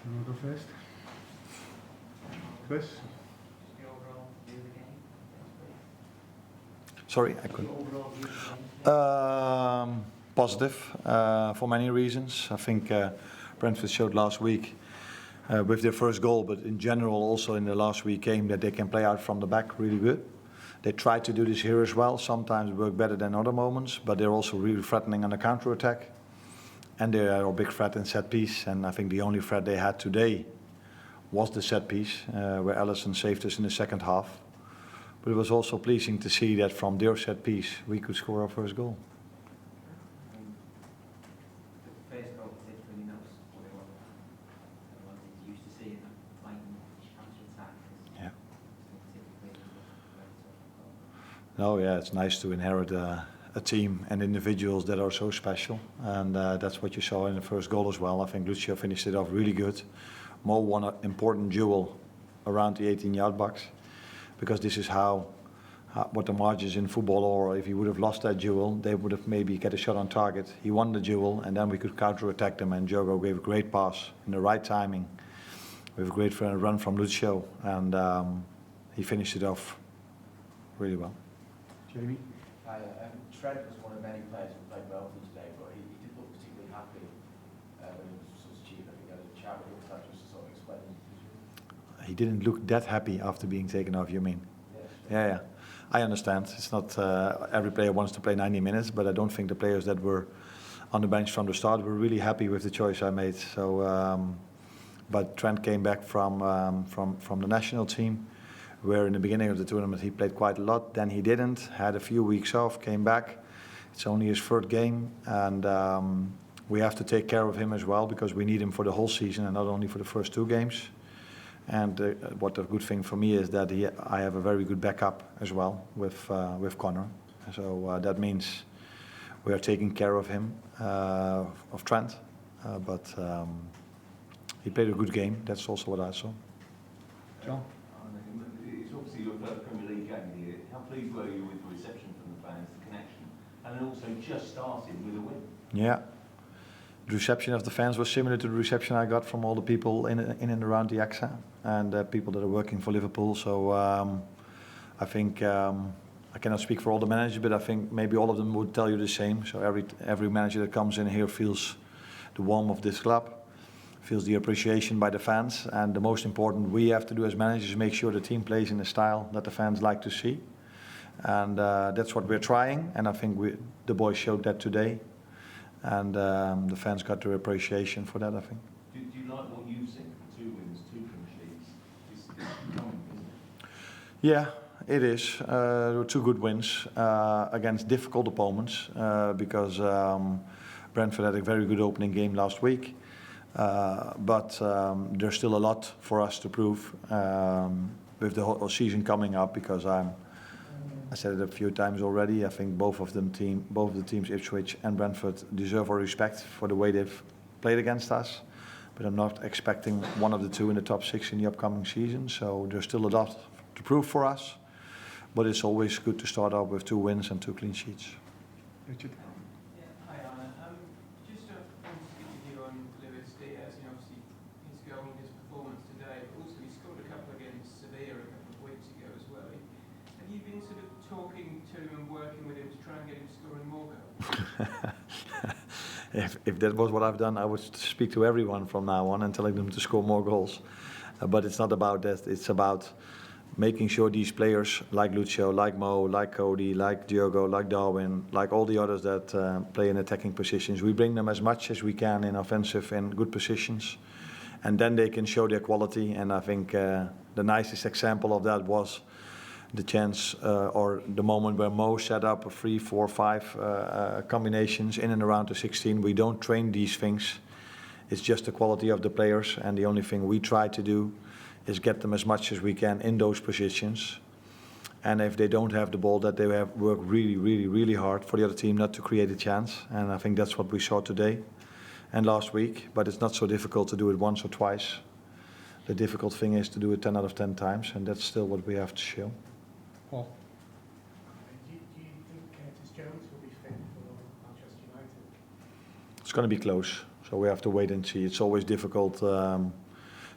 You want to go first? Chris? Sorry, I couldn't. Positive for many reasons. I think Brentford showed last week with their first goal, but in general also in the last week game, that they can play out from the back really good. They try to do this here as well. Sometimes work better than other moments, but they're also really threatening on the counter attack. And they are a big threat in set piece. And I think the only threat they had today was the set piece, where Alisson saved us in the second half. But it was also pleasing to see that from their set piece we could score our first goal. The first goal particularly knows what it used to see in that fighting counter attack. Yeah. No, yeah, it's nice to inherit a team and individuals that are so special, and that's what you saw in the first goal as well. I think Lucio finished it off really good. Mo won an important duel around the 18-yard box, because this is what the margins in football are. If he would have lost that duel, they would have maybe get a shot on target. He won the duel, and then we could counter-attack them, and Diogo gave a great pass in the right timing with a great run from Lucio, and he finished it off really well. Jamie? Hi, Trent was one of many players who played well for today, but he did look particularly happy when he was substituted. I think he had a chat with him, just to sort of explain his decision. He didn't look that happy after being taken off, you mean? Yes. Yeah. I understand. It's not every player wants to play 90 minutes, but I don't think the players that were on the bench from the start were really happy with the choice I made. So, but Trent came back from the national team, where in the beginning of the tournament he played quite a lot. Then he didn't. Had a few weeks off. Came back. It's only his third game, and we have to take care of him as well, because we need him for the whole season and not only for the first two games. And what the good thing for me is that I have a very good backup as well with Connor. So that means we are taking care of him, of Trent. But he played a good game. That's also what I saw. John? It's obviously your first Premier League game here. How pleased were you with the reception from the fans, the connection, and then also just starting with a win? Yeah. The reception of the fans was similar to the reception I got from all the people in and around the AXA, and people that are working for Liverpool. So I think I cannot speak for all the managers, but I think maybe all of them would tell you the same. So every manager that comes in here feels the warmth of this club, feels the appreciation by the fans, and the most important we have to do as managers is make sure the team plays in a style that the fans like to see, and that's what we're trying. And I think the boys showed that today. And the fans got their appreciation for that, I think. Do you like what you've seen? 2 wins, 2 clean sheets. It's coming, isn't it? Yeah, it is. There were 2 good wins against difficult opponents, because Brentford had a very good opening game last week. But there's still a lot for us to prove with the whole season coming up, because I said it a few times already. I think both of the teams, Ipswich and Brentford, deserve our respect for the way they've played against us. But I'm not expecting one of the two in the top 6 in the upcoming season. So there's still a lot to prove for us. But it's always good to start out with 2 wins and 2 clean sheets. Richard? Yeah, hi Arne. Just want to speak with you on Luis Diaz, and obviously his goal and his performance today, but also he scored a couple against Sevilla a couple of weeks ago as well. Have you been sort of talking to him and working with him to try and get him scoring more goals? If that was what I've done, I would speak to everyone from now on and telling them to score more goals. But it's not about that. It's about making sure these players, like Lucio, like Mo, like Cody, like Diogo, like Darwin, like all the others that play in attacking positions, we bring them as much as we can in offensive and good positions. And then they can show their quality. And I think the nicest example of that was the chance or the moment where Mo set up a 3, 4, 5 combinations in and around the 16. We don't train these things. It's just the quality of the players, and the only thing we try to do is get them as much as we can in those positions. And if they don't have the ball, that they have worked really, really, really hard for the other team not to create a chance. And I think that's what we saw today and last week. But it's not so difficult to do it once or twice. The difficult thing is to do it 10 out of 10 times, and that's still what we have to show. Paul? Do you think Curtis Jones will be fit for Manchester United? It's going to be close, so we have to wait and see. It's always difficult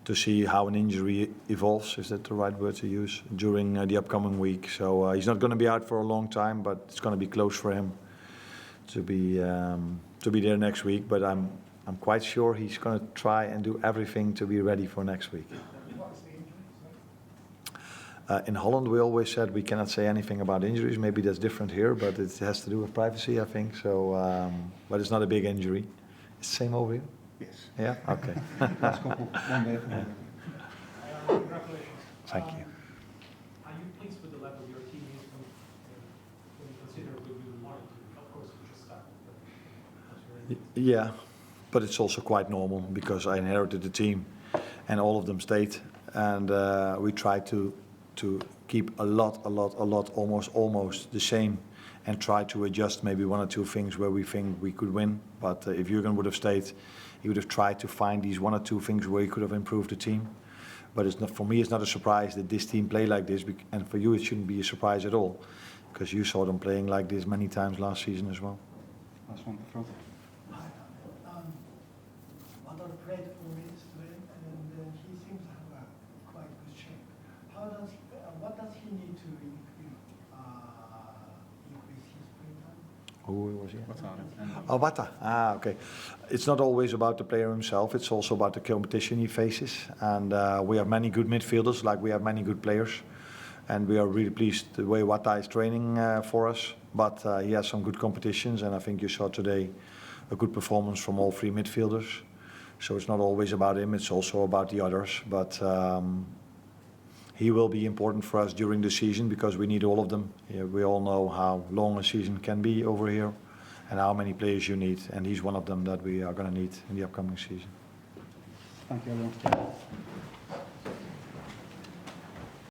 to see how an injury evolves, is that the right word to use, during the upcoming week. So he's not going to be out for a long time, but it's going to be close for him to be there next week. But I'm quite sure he's going to try and do everything to be ready for next week. What is the injury? In Holland, we always said we cannot say anything about injuries. Maybe that's different here, but it has to do with privacy, I think. So, but it's not a big injury. It's the same over here? Yes. Yeah? Okay. Last couple, 1 day for one. Congratulations. Thank you. Are you pleased with the level your team is when you consider we will want to? Of course, we just started, but Yeah, but it's also quite normal because I inherited the team and all of them stayed. And we try to keep a lot, almost the same, and try to adjust maybe 1 or 2 things where we think we could win. But if Jurgen would have stayed, he would have tried to find these 1 or 2 things where he could have improved the team. But it's not, for me, it's not a surprise that this team play like this, and for you it shouldn't be a surprise at all, because you saw them playing like this many times last season as well. Last one at the front. What are Brentford is doing, and he seems to have a quite good shape. What does he need to increase his play time? Who was he? What's on it? Oh, Wata. Ah, okay. It's not always about the player himself. It's also about the competition he faces. And we have many good midfielders, like we have many good players. And we are really pleased the way Wata is training for us. But he has some good competitions, and I think you saw today a good performance from all 3 midfielders. So it's not always about him, it's also about the others. But he will be important for us during the season because we need all of them. Yeah, we all know how long a season can be over here and how many players you need. And he's one of them that we are going to need in the upcoming season. Thank you, everyone.